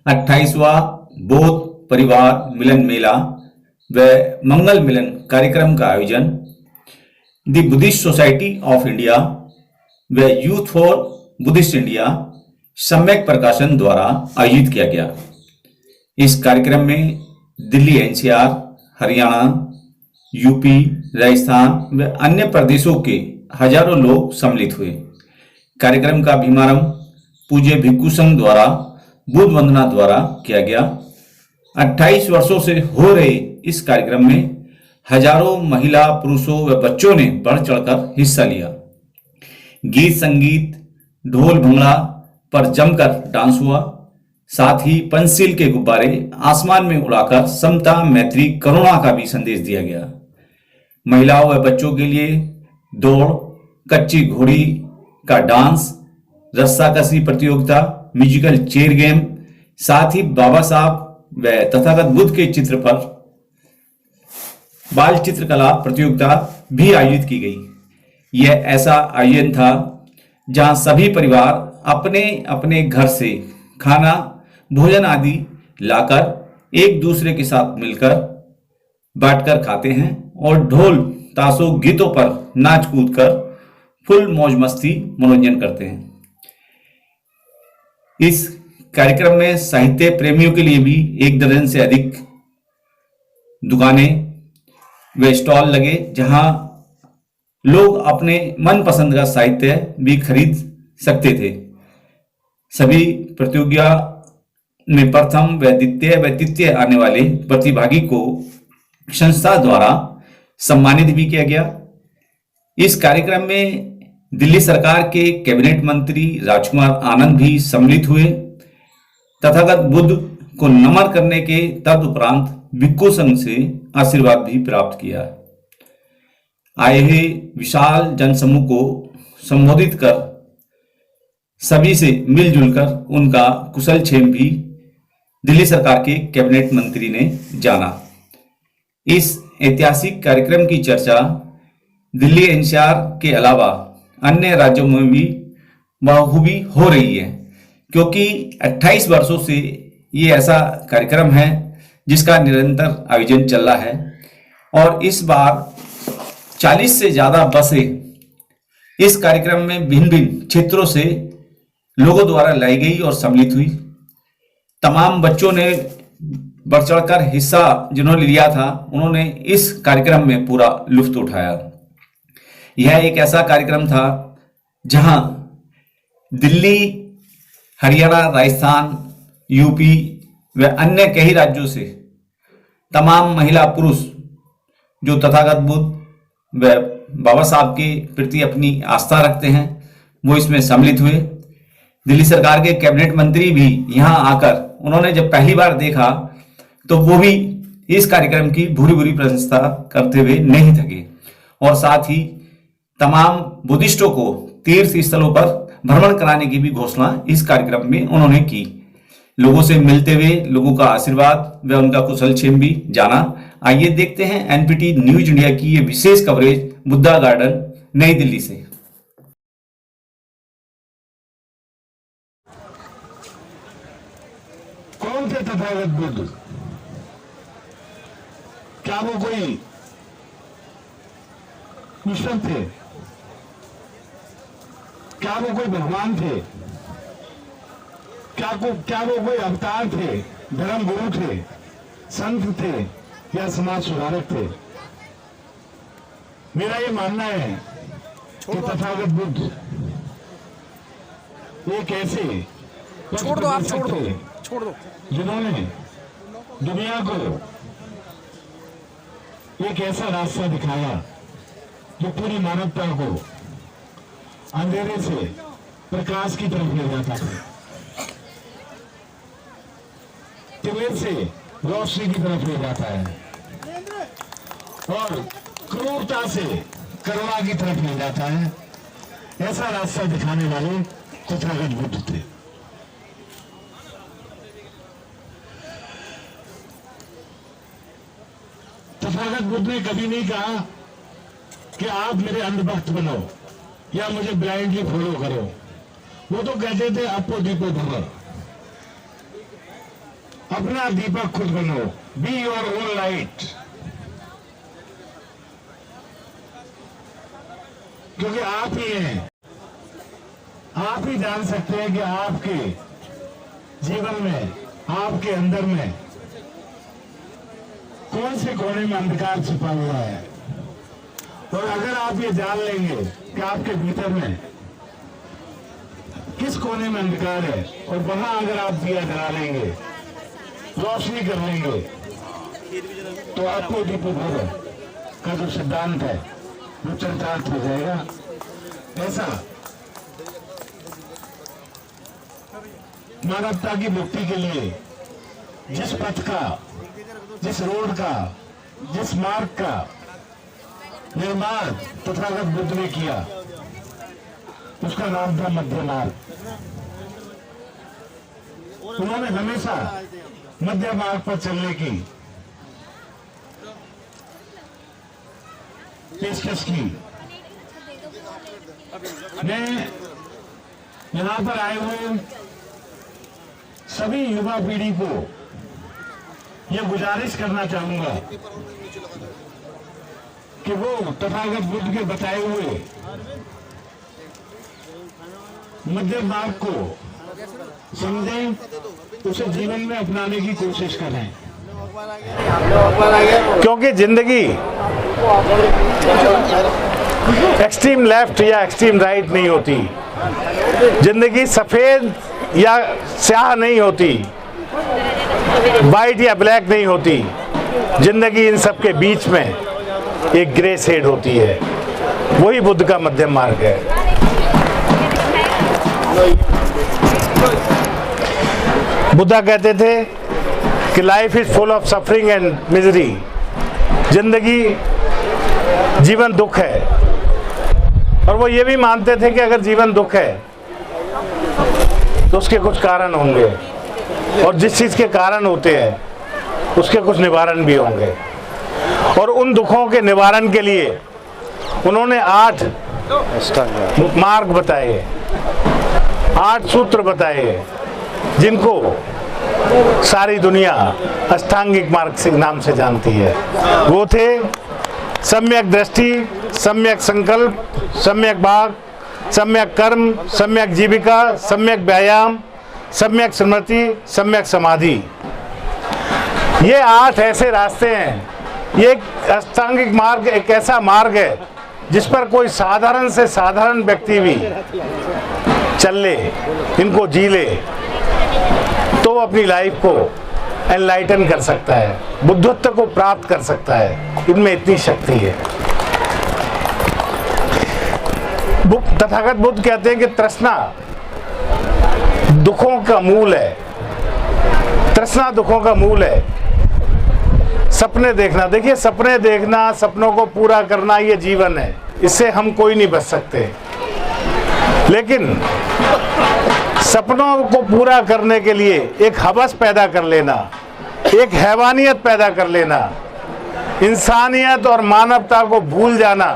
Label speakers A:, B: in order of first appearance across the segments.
A: 28वां बौद्ध परिवार मिलन मेला व मंगल मिलन कार्यक्रम का आयोजन the Buddhist society of India व यूथ फॉर बुद्धिस्ट इंडिया सम्यक प्रकाशन द्वारा आयोजित किया गया। इस कार्यक्रम में दिल्ली एनसीआर, हरियाणा, यूपी, राजस्थान व अन्य प्रदेशों के हजारों लोग सम्मिलित हुए। कार्यक्रम का शुभारंभ पूज्य भिक्षु संघ द्वारा बुद्ध वंदना द्वारा किया गया। 28 वर्षों से हो रहे इस कार्यक्रम में हजारों महिला, पुरुषों व बच्चों ने बढ़ चढ़कर हिस्सा लिया। गीत संगीत, ढोल भंगड़ा पर जमकर डांस हुआ। साथ ही पंचशील के गुब्बारे आसमान में उड़ाकर समता, मैत्री, करुणा का भी संदेश दिया गया। महिलाओं व बच्चों के लिए दौड़, कच्ची घोड़ी का डांस, रस्साकसी प्रतियोगिता, म्यूजिकल चेयर गेम, साथ ही बाबा साहब व तथागत बुद्ध के चित्र पर बाल चित्रकला प्रतियोगिता भी आयोजित की गई। यह ऐसा आयोजन था जहां सभी परिवार अपने अपने घर से खाना, भोजन आदि लाकर एक दूसरे के साथ मिलकर बांटकर खाते हैं और ढोल ताशों गीतों पर नाच कूद कर फुल मौज मस्ती मनोरंजन करते हैं। इस कार्यक्रम में साहित्य प्रेमियों के लिए भी 1 दर्जन से अधिक दुकानें व स्टॉल लगे, जहां लोग अपने मनपसंद का साहित्य भी खरीद सकते थे। सभी प्रतियोगिता में प्रथम व द्वितीय व तृतीय आने वाले प्रतिभागी को संस्था द्वारा सम्मानित भी किया गया। इस कार्यक्रम में दिल्ली सरकार के कैबिनेट मंत्री राजकुमार आनंद भी सम्मिलित हुए। तथागत बुद्ध को नमन करने के तदुपरांत भिक्षु संघ से आशीर्वाद भी प्राप्त किया। आए हुए विशाल जनसमूह को संबोधित कर सभी से मिलजुल कर उनका कुशल क्षेम भी दिल्ली सरकार के कैबिनेट मंत्री ने जाना। इस ऐतिहासिक कार्यक्रम की चर्चा दिल्ली एनसीआर के अलावा अन्य राज्यों में भी बखूबी हो रही है, क्योंकि 28 वर्षों से ये ऐसा कार्यक्रम है जिसका निरंतर आयोजन चल रहा है। और इस बार 40 से ज्यादा बसें इस कार्यक्रम में भिन्न भिन्न क्षेत्रों से लोगों द्वारा लाई गई और सम्मिलित हुई। तमाम बच्चों ने बढ़ चढ़कर हिस्सा जिन्होंने लिया था, उन्होंने इस कार्यक्रम में पूरा लुत्फ उठाया। यह एक ऐसा कार्यक्रम था जहां दिल्ली, हरियाणा, राजस्थान, यूपी व अन्य कई राज्यों से तमाम महिला, पुरुष जो तथागत बुद्ध व बाबा साहब के प्रति अपनी आस्था रखते हैं, वो इसमें सम्मिलित हुए। दिल्ली सरकार के कैबिनेट मंत्री भी यहां आकर उन्होंने जब पहली बार देखा तो वो भी इस कार्यक्रम की भूरी भूरी प्रशंसा करते हुए नहीं थके। और साथ ही तमाम बुद्धिस्टों को तीर्थ स्थलों पर भ्रमण कराने की भी घोषणा इस कार्यक्रम में उन्होंने की। लोगों से मिलते हुए लोगों का आशीर्वाद व उनका कुशल क्षेम भी जाना। आइए देखते हैं एनपीटी न्यूज इंडिया की ये विशेष कवरेज बुद्धा गार्डन, नई दिल्ली से।
B: कौन थे तथागत बुद्ध? क्या वो कोई ईश्वर थे? क्या वो कोई भगवान थे? क्या वो कोई अवतार थे, धर्म गुरु थे, संत थे या समाज सुधारक थे? मेरा ये मानना है कि तथागत बुद्ध एक ऐसे
C: छोड़ दो
B: जिन्होंने दुनिया को एक ऐसा रास्ता दिखाया जो पूरी मानवता को अंधेरे से प्रकाश की तरफ ले जाता है, तिमिर से रोशनी की तरफ ले जाता है और क्रूरता से करुणा की तरफ ले जाता है। ऐसा रास्ता दिखाने वाले तथागत बुद्ध थे। तथागत बुद्ध ने कभी नहीं कहा कि आप मेरे अंधभक्त बनो या मुझे ब्लाइंडली फॉलो करो। वो तो कहते थे अपो दीपो भव। अपना दीपक खुद बनो, बी योर ओन लाइट। क्योंकि आप ही हैं, आप ही जान सकते हैं कि आपके जीवन में, आपके अंदर में कौन से कोने में अंधकार छिपा हुआ है। और अगर आप ये जान लेंगे कि आपके भीतर में किस कोने में अंधकार है और वहां अगर आप दिया जला लेंगे, रोशनी कर लेंगे, तो आपको दीपक भर का जो सिद्धांत है वो चरितार्थ हो जाएगा। ऐसा मानवता की मुक्ति के लिए जिस पथ का, जिस रोड का, जिस मार्ग का निर्माण तथागत बुद्ध ने किया, उसका नाम था मध्य मार्ग। उन्होंने हमेशा मध्य मार्ग पर चलने की पेशकश की। मैं यहां पर आए हुए सभी युवा पीढ़ी को यह गुजारिश करना चाहूंगा कि वो तथागत बुद्ध के बताए हुए मध्य मार्ग को समझें, उसे जीवन में अपनाने की कोशिश करें। क्योंकि जिंदगी एक्सट्रीम लेफ्ट या एक्सट्रीम राइट नहीं होती, जिंदगी सफेद या स्याह नहीं होती, वाइट या ब्लैक नहीं होती। जिंदगी इन सब के बीच में एक ग्रे शेड होती है, वही बुद्ध का मध्यम मार्ग है। बुद्धा कहते थे कि life is full of suffering and misery. जिंदगी, जीवन दुख है। और वो ये भी मानते थे कि अगर जीवन दुख है तो उसके कुछ कारण होंगे, और जिस चीज के कारण होते हैं उसके कुछ निवारण भी होंगे। और उन दुखों के निवारण के लिए उन्होंने 8 मार्ग बताए, 8 सूत्र बताए, जिनको सारी दुनिया अष्टांगिक मार्ग से नाम से जानती है। वो थे सम्यक दृष्टि, सम्यक संकल्प, सम्यक वाक, सम्यक कर्म, सम्यक जीविका, सम्यक व्यायाम, सम्यक स्मृति, सम्यक समाधि। ये 8 ऐसे रास्ते हैं। ये एक अष्टांगिक मार्ग एक ऐसा मार्ग है जिस पर कोई साधारण से साधारण व्यक्ति भी चल ले, इनको जी ले, तो अपनी लाइफ को एनलाइटन कर सकता है, बुद्धत्व को प्राप्त कर सकता है। इनमें इतनी शक्ति है। तथागत बुद्ध कहते हैं कि तृष्णा दुखों का मूल है। तृष्णा दुखों का मूल है। सपने देखना, देखिए सपने देखना, सपनों को पूरा करना, ये जीवन है, इससे हम कोई नहीं बच सकते। लेकिन सपनों को पूरा करने के लिए एक हवस पैदा कर लेना, एक हैवानियत पैदा कर लेना, इंसानियत और मानवता को भूल जाना,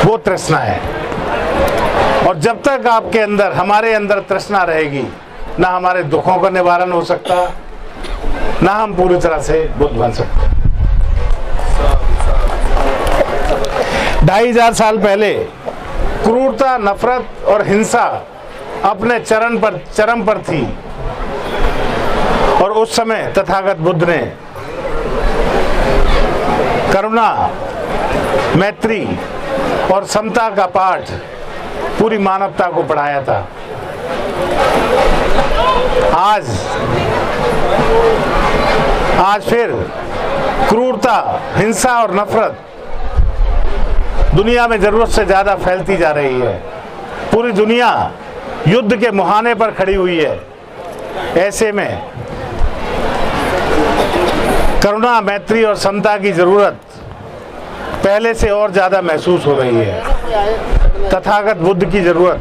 B: वो तृष्णा है। और जब तक आपके अंदर, हमारे अंदर तृष्णा रहेगी, ना हमारे दुखों का निवारण हो सकता, ना हम पूरी तरह से बुद्ध बन सकते। 2500 साल पहले क्रूरता, नफरत और हिंसा अपने चरम पर थी। और उस समय तथागत बुद्ध ने करुणा, मैत्री और समता का पाठ पूरी मानवता को पढ़ाया था। आज फिर क्रूरता, हिंसा और नफरत दुनिया में जरूरत से ज्यादा फैलती जा रही है। पूरी दुनिया युद्ध के मुहाने पर खड़ी हुई है। ऐसे में करुणा, मैत्री और समता की जरूरत पहले से और ज्यादा महसूस हो रही है। तथागत बुद्ध की जरूरत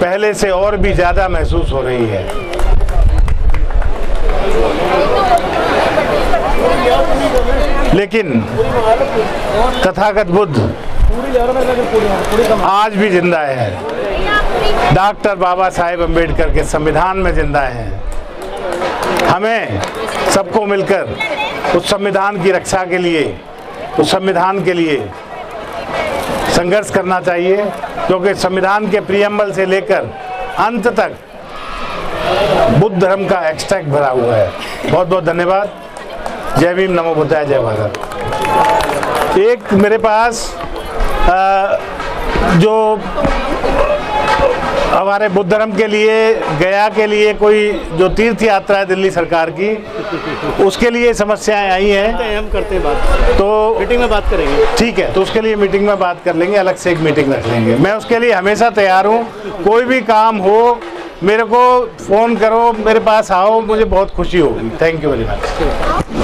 B: पहले से और भी ज्यादा महसूस हो रही है। लेकिन तथागत बुद्ध आज भी जिंदा है। डॉक्टर बाबा साहेब अम्बेडकर के संविधान में जिंदा है। हमें सबको मिलकर उस संविधान की रक्षा के लिए, उस संविधान के लिए संघर्ष करना चाहिए, क्योंकि संविधान के प्रियम्बल से लेकर अंत तक बुद्ध धर्म का एक्सट्रैक्ट भरा हुआ है। बहुत बहुत धन्यवाद। जय भीम, नमो बुद्धाय, जय भारत। एक मेरे पास जो हमारे बुद्ध धर्म के लिए, गया के लिए कोई जो तीर्थ यात्रा है दिल्ली सरकार की, उसके लिए समस्याएं आई हैं।
D: हम करते हैं बात, तो मीटिंग में बात करेंगे।
B: ठीक है, तो उसके लिए मीटिंग में बात कर लेंगे, अलग से एक मीटिंग रख लेंगे। मैं उसके लिए हमेशा तैयार हूँ। कोई भी काम हो मेरे को फ़ोन करो, मेरे पास आओ, मुझे बहुत खुशी होगी। Thank you very much.